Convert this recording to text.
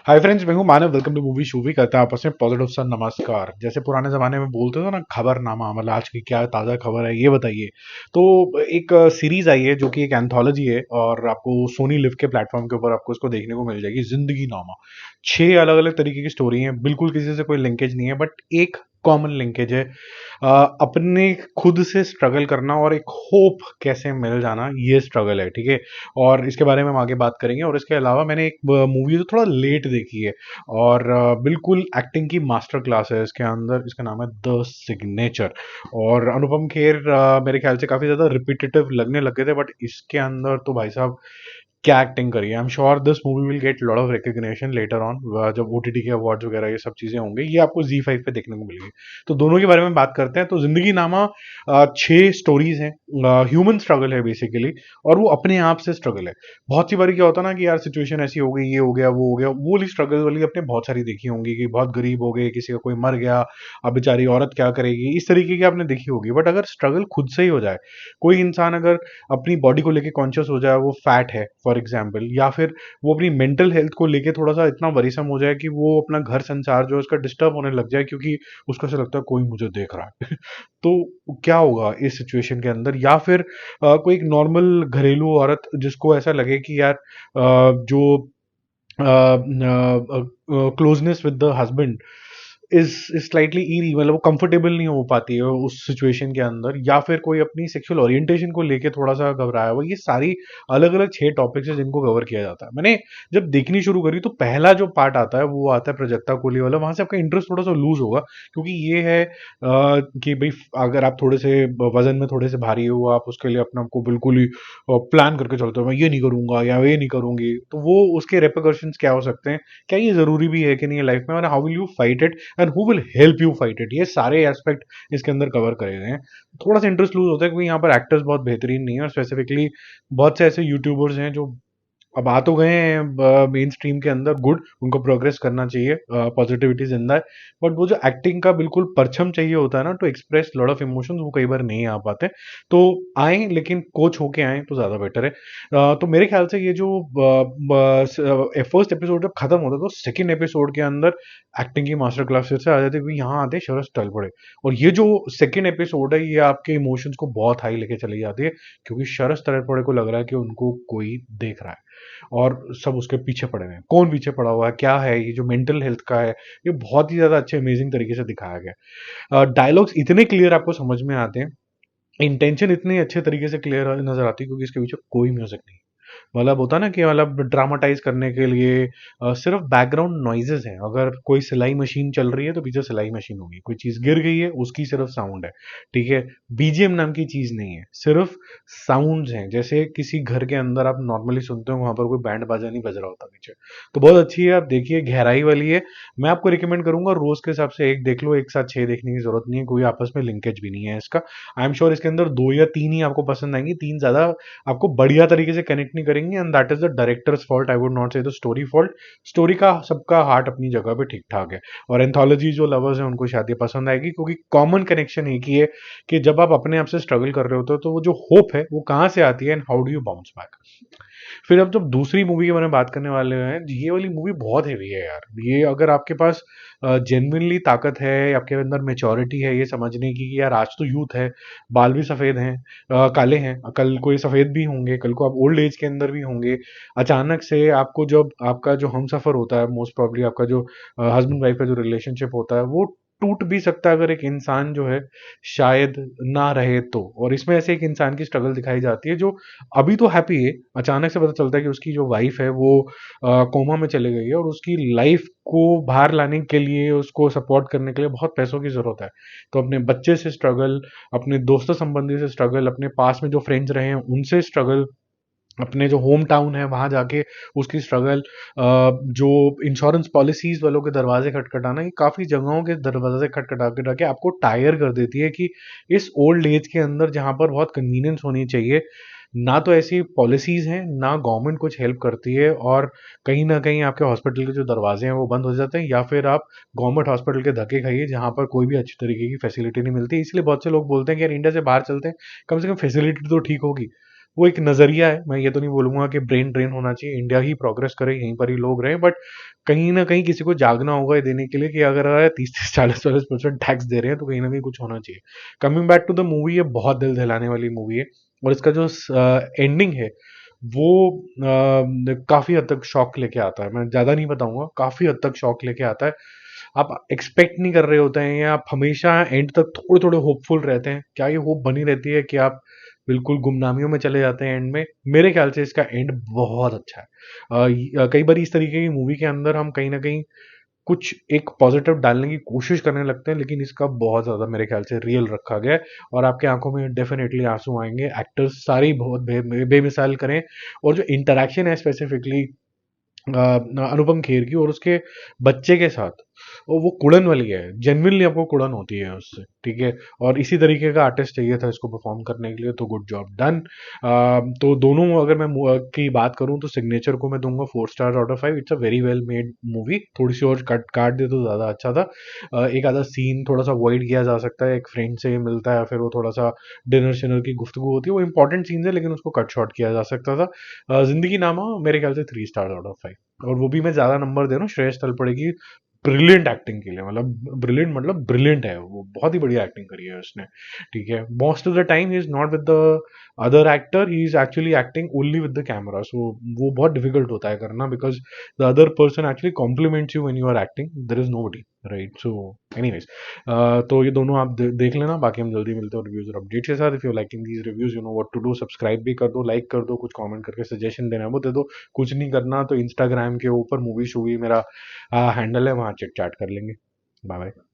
हाय friends, मैं हूं Manav. Welcome to movie shoovy. करता है आपस में पॉजिटिव सा नमस्कार। जैसे पुराने जमाने में बोलते थे ना, खबरनामा, मतलब आज की क्या ताज़ा खबर है ये बताइए। तो एक सीरीज आई है जो कि एक एंथोलॉजी है और आपको सोनी लिव के प्लेटफॉर्म के ऊपर आपको इसको देखने को मिल जाएगी। जिंदगी नामा। 6 अलग अलग तरीके की स्टोरी है, बिल्कुल किसी से कोई लिंकेज नहीं है, बट एक कॉमन लिंकेज है। अपने खुद से स्ट्रगल करना और एक होप कैसे मिल जाना, ये स्ट्रगल है, ठीक है। और इसके बारे में हम आगे बात करेंगे। और इसके अलावा मैंने एक मूवी जो थोड़ा लेट देखी है और बिल्कुल एक्टिंग की मास्टर क्लास है इसके अंदर। इसका नाम है द सिग्नेचर। और अनुपम खेर मेरे ख्याल से काफी ज्यादा रिपीटेटिव लगने लगे थे, बट इसके अंदर तो भाई साहब क्या एक्टिंग करी है। I am sure this movie will get lot of recognition later on, जब ओटीटी के अवार्ड्स वगैरह ये सब चीजें होंगे। ये आपको Z5 पे देखने को मिलेगी। तो दोनों के बारे में बात करते हैं। तो जिंदगी नामा 6 स्टोरीज हैं। ह्यूमन स्ट्रगल है बेसिकली, और वो अपने आप से स्ट्रगल है। बहुत सी बारी क्या होता है ना कि यार सिचुएशन ऐसी हो गई, ये हो गया, वो हो गया, वो वाली स्ट्रगल वाली अपने बहुत सारी देखी होंगी कि बहुत गरीब हो गए, किसी का कोई मर गया, अब बेचारी औरत क्या करेगी, इस तरीके की आपने देखी होगी। बट अगर स्ट्रगल खुद से ही हो जाए, कोई इंसान अगर अपनी बॉडी को लेके कॉन्शियस हो जाए, वो फैट है फॉर एग्जाम्पल, या फिर वो अपनी मेंटल हेल्थ को लेके थोड़ा सा इतना वरीसम हो जाए कि वो अपना घर संसार जो है उसका डिस्टर्ब होने लग जाए, क्योंकि उसको ऐसा लगता है कोई मुझे देख रहा है तो क्या होगा इस सिचुएशन के अंदर। या फिर कोई एक नॉर्मल घरेलू औरत जिसको ऐसा लगे कि यार जो closeness with the husband is slightly eerie, मतलब वो कंफर्टेबल नहीं हो पाती है उस सिचुएशन के अंदर। या फिर कोई अपनी सेक्सुअल ओरिएंटेशन को लेके थोड़ा सा घबराया हुआ। ये सारी अलग अलग 6 टॉपिक्स है जिनको कवर किया जाता है। मैंने जब देखनी शुरू करी तो पहला जो पार्ट आता है वो आता है प्राजक्ता कोहली वाला। वहां से आपका इंटरेस्ट थोड़ा सा लूज होगा, क्योंकि ये है कि भाई अगर आप थोड़े से वजन में थोड़े से भारी हो, आप उसके लिए अपने आप को बिल्कुल ही प्लान करके चलते हो, मैं ये नहीं करूंगा या ये नहीं करूंगी, तो वो उसके रेपरकशंस क्या हो सकते हैं, क्या ये जरूरी भी है कि नहीं है लाइफ में, और how will you fight it and who will help you fight it. ये सारे एस्पेक्ट इसके अंदर कवर करे गए हैं। थोड़ा सा इंटरेस्ट लूज होता है क्योंकि यहाँ पर एक्टर्स बहुत बेहतरीन नहीं है, और स्पेसिफिकली बहुत से ऐसे यूट्यूबर्स हैं जो अब आ तो गए हैं मेन स्ट्रीम के अंदर। गुड, उनको प्रोग्रेस करना चाहिए, पॉजिटिविटी जिंदा है। बट वो जो एक्टिंग का बिल्कुल परछम चाहिए होता है ना, to express lot of emotions, वो कई बार नहीं आ पाते। तो आए, लेकिन कोच होके आए तो ज्यादा बेटर है। तो मेरे ख्याल से ये जो फर्स्ट एपिसोड जब खत्म होता है तो सेकंड एपिसोड के अंदर एक्टिंग की मास्टर क्लास फिर से आ जाती है, क्योंकि यहाँ आते शरस टल पड़े। और ये जो सेकंड एपिसोड है, ये आपके इमोशंस को बहुत हाई लेके चली जाती है, क्योंकि शरस तलपड़े को लग रहा है कि उनको कोई देख रहा है और सब उसके पीछे पड़े हुए हैं। कौन पीछे पड़ा हुआ है, क्या है, ये जो मेंटल हेल्थ का है, ये बहुत ही ज्यादा अच्छे अमेजिंग तरीके से दिखाया गया। डायलॉग्स इतने क्लियर आपको समझ में आते हैं, इंटेंशन इतने अच्छे तरीके से क्लियर नजर आती है, क्योंकि इसके पीछे कोई म्यूजिक नहीं। मतलब होता ना कि मतलब ड्रामाटाइज करने के लिए सिर्फ बैकग्राउंड नॉइजेस हैं। अगर कोई सिलाई मशीन चल रही है तो पीछे सिलाई मशीन होगी, कोई चीज गिर गई है उसकी सिर्फ साउंड है, ठीक है। बीजीएम नाम की चीज नहीं है, सिर्फ साउंड्स हैं। जैसे किसी घर के अंदर आप नॉर्मली सुनते हो, वहां पर कोई बैंड बाजा नहीं बज रहा होता पीछे। तो बहुत अच्छी है, आप देखिए, गहराई वाली है। मैं आपको रिकमेंड करूंगा रोज के हिसाब से एक देख लो, एक साथ 6 देखने की जरूरत नहीं है, कोई आपस में लिंकेज भी नहीं है इसका। आई एम श्योर इसके अंदर 2 या 3 ही आपको पसंद आएंगी, 3 ज्यादा आपको बढ़िया तरीके से कनेक्ट नहीं करेंगे, and that is the directors fault, I would not से द स्टोरी फॉल्ट। स्टोरी का सबका हार्ट अपनी जगह पे ठीक ठाक है, और एंथोलॉजी जो लवर्स हैं उनको शायद ये पसंद आएगी, क्योंकि कॉमन कनेक्शन एक ही है कि जब आप अपने आप से स्ट्रगल कर रहे होते हो तो वो जो होप है वो कहाँ से आती है, and how do you bounce back. फिर अब जब दूसरी मूवी के बारे में बात करने वाले हैं, ये वाली मूवी बहुत हैवी है यार। ये अगर आपके पास जेन्युइनली ताकत है, आपके अंदर मेच्योरिटी है ये समझने की कि यार आज तो यूथ है, बाल भी सफेद हैं, काले हैं, कल को ये सफेद भी होंगे, कल को आप ओल्ड एज के अंदर भी होंगे। अचानक से आपको जब आपका जो हमसफर होता है, मोस्ट प्रॉब्ली आपका जो हस्बैंड वाइफ का जो रिलेशनशिप होता है, वो टूट भी सकता है अगर एक इंसान जो है शायद ना रहे तो। और इसमें ऐसे एक इंसान की स्ट्रगल दिखाई जाती है जो अभी तो हैप्पी है, अचानक से पता चलता है कि उसकी जो वाइफ है वो कोमा में चले गई है, और उसकी लाइफ को बाहर लाने के लिए, उसको सपोर्ट करने के लिए बहुत पैसों की जरूरत है। तो अपने बच्चे से स्ट्रगल, अपने दोस्तों संबंधी से स्ट्रगल, अपने पास में जो फ्रेंड्स रहे हैं उनसे स्ट्रगल, अपने जो होम टाउन है वहां जाके उसकी स्ट्रगल, जो इंश्योरेंस पॉलिसीज वालों के दरवाजे खटखटाना, ये काफी जगहों के दरवाजे खटखटा खटखटा के आपको टायर कर देती है कि इस ओल्ड एज के अंदर जहां पर बहुत कन्वीनियंस होनी चाहिए, ना तो ऐसी पॉलिसीज हैं, ना गवर्नमेंट कुछ हेल्प करती है, और कहीं ना कहीं आपके हॉस्पिटल के जो दरवाजे हैं वो बंद हो जाते हैं, या फिर आप गवर्नमेंट हॉस्पिटल के धक्के खाइए जहां पर कोई भी अच्छी तरीके की फैसिलिटी नहीं मिलती। इसलिए बहुत से लोग बोलते हैं कि यार इंडिया से बाहर चलते हैं, कम से कम फैसिलिटी तो ठीक होगी। वो एक नजरिया है। मैं ये तो नहीं बोलूंगा कि ब्रेन ड्रेन होना चाहिए, इंडिया ही प्रोग्रेस करे, यहीं पर ही लोग रहें, बट कहीं ना कहीं किसी को जागना होगा ये देने के लिए कि अगर 30-40% टैक्स दे रहे हैं तो कहीं ना कहीं कुछ होना चाहिए। Coming back to the movie, ये बहुत दिल दहलाने वाली मूवी है, और इसका जो एंडिंग है वो काफी हद तक शॉक लेके आता है। मैं ज्यादा नहीं बताऊंगा, काफी हद तक शॉक लेके आता है। आप एक्सपेक्ट नहीं कर रहे होते हैं, या आप हमेशा एंड तक थोड़े थोड़े होपफुल रहते हैं। क्या ये होप बनी रहती है कि आप बिल्कुल गुमनामियों में चले जाते हैं एंड में? मेरे ख्याल से इसका एंड बहुत अच्छा है। कई बार इस तरीके की मूवी के अंदर हम कहीं ना कहीं कुछ एक पॉजिटिव डालने की कोशिश करने लगते हैं, लेकिन इसका बहुत ज्यादा मेरे ख्याल से रियल रखा गया है, और आपके आंखों में डेफिनेटली आंसू आएंगे। एक्टर्स सारे ही बहुत बेमिसाल करें, और जो इंटरेक्शन है स्पेसिफिकली अनुपम खेर की और उसके बच्चे के साथ, और वो कुड़न वाली है, जेन्युइनली आपको कुड़न होती है उससे, ठीक है। और इसी तरीके का आर्टिस्ट चाहिए था इसको परफॉर्म करने के लिए, तो गुड जॉब डन। तो दोनों, अगर मैं की बात करूं तो सिग्नेचर को मैं दूंगा 4 star out of 5। It's a very well made movie. थोड़ी सी और कट काट दे तो ज्यादा अच्छा था। एक आधा सीन थोड़ा सा अवॉइड किया जा सकता है, एक फ्रेंड से मिलता है, फिर वो थोड़ा सा डिनर शिनर की गुफ्तगू होती है, वो इंपॉर्टेंट सीन है, लेकिन उसको कट शॉर्ट किया जा सकता था। जिंदगी नामा मेरे ख्याल से 3 स्टार आउट ऑफ 5, और वो भी मैं ज्यादा नंबर दे रहा हूँ श्रेयस तलपड़े की ब्रिलियंट एक्टिंग के लिए। मतलब ब्रिलियंट है वो, बहुत ही बढ़िया एक्टिंग करी है उसने, ठीक है। Most of the time he is not with the other actor, he is actually acting only with the camera, so वो बहुत डिफिकल्ट होता है करना, because the other person actually compliments you when you are acting, there is nobody, right. So anyways, तो ये दोनों आप देख लेना, बाकी हम जल्दी मिलते हैं रिव्यूज और अपडेट्स के साथ। If you liking these reviews, you know what to do, subscribe भी कर दो, लाइक कर दो, कुछ कमेंट करके सजेशन देना है वो दे दो। कुछ नहीं करना तो इंस्टाग्राम के ऊपर मूवी शूवी मेरा हैंडल है, वहां चिट चैट कर लेंगे। Bye bye.